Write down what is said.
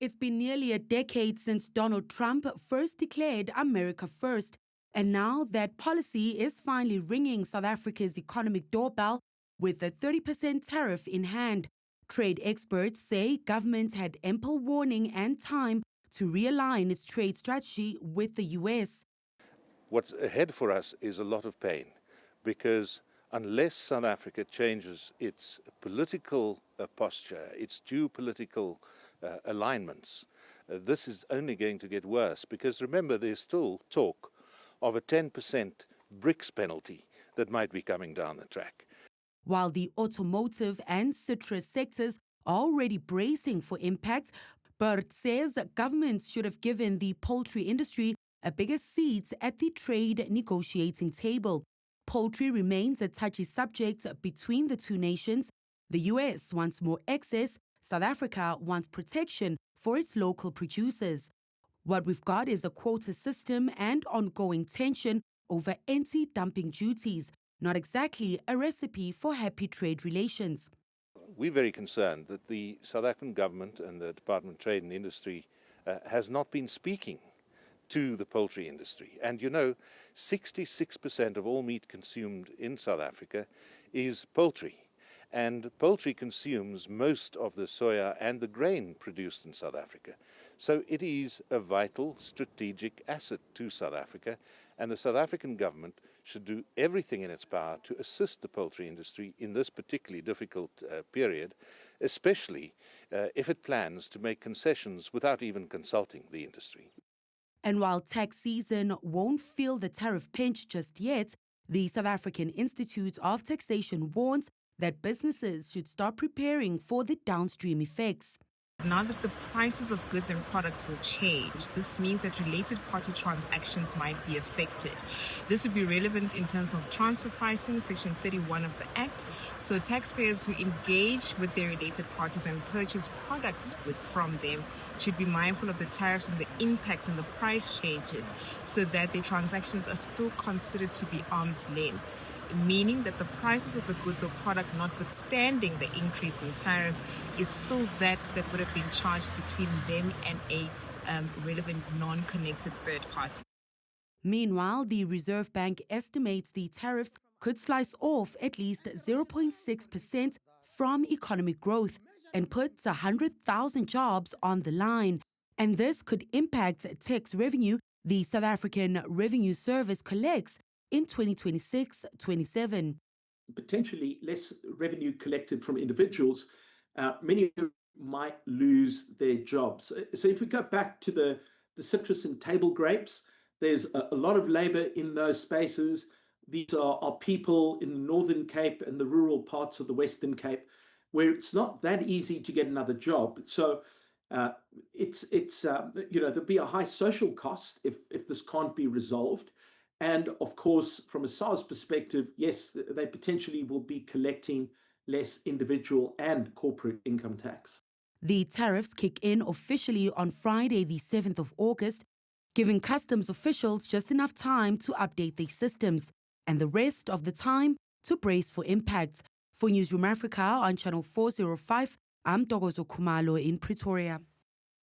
It's been nearly a decade since Donald Trump first declared America first. And now that policy is finally ringing South Africa's economic doorbell with a 30% tariff in hand. Trade experts say government had ample warning and time to realign its trade strategy with the US. What's ahead for us is a lot of pain, because unless South Africa changes its political posture, its geopolitical alignments, this is only going to get worse. Because remember, there's still talk of a 10% BRICS penalty that might be coming down the track. While the automotive and citrus sectors are already bracing for impacts, Bert says governments should have given the poultry industry a bigger seat at the trade negotiating table. Poultry remains a touchy subject between the two nations. The US wants more access. South Africa wants protection for its local producers. What we've got is a quota system and ongoing tension over anti-dumping duties, not exactly a recipe for happy trade relations. We're very concerned that the South African government and the Department of Trade and Industry has not been speaking to the poultry industry. And 66% of all meat consumed in South Africa is poultry. And poultry consumes most of the soya and the grain produced in South Africa. So it is a vital strategic asset to South Africa, and the South African government should do everything in its power to assist the poultry industry in this particularly difficult period, especially if it plans to make concessions without even consulting the industry. And while tax season won't feel the tariff pinch just yet, the South African Institute of Taxation warns that businesses should start preparing for the downstream effects. Now that the prices of goods and products will change, this means that related party transactions might be affected. This would be relevant in terms of transfer pricing, Section 31 of the Act. So taxpayers who engage with their related parties and purchase products from them should be mindful of the tariffs and the impacts and the price changes so that their transactions are still considered to be arm's length, meaning that the prices of the goods or product, notwithstanding the increase in tariffs, is still that would have been charged between them and a relevant non-connected third party. Meanwhile, the Reserve Bank estimates the tariffs could slice off at least 0.6% from economic growth and puts 100,000 jobs on the line. And this could impact tax revenue the South African Revenue Service collects in 2026-27. Potentially less revenue collected from individuals. Many of them might lose their jobs. So if we go back to the citrus and table grapes, there's a lot of labor in those spaces. These are people in the Northern Cape and the rural parts of the Western Cape where it's not that easy to get another job. So there'll be a high social cost if this can't be resolved. And of course, from a SARS perspective, yes, they potentially will be collecting less individual and corporate income tax. The tariffs kick in officially on Friday, the 7th of August, giving customs officials just enough time to update their systems and the rest of the time to brace for impacts. For Newzroom Afrika on Channel 405, I'm Ntokozo Khumalo in Pretoria.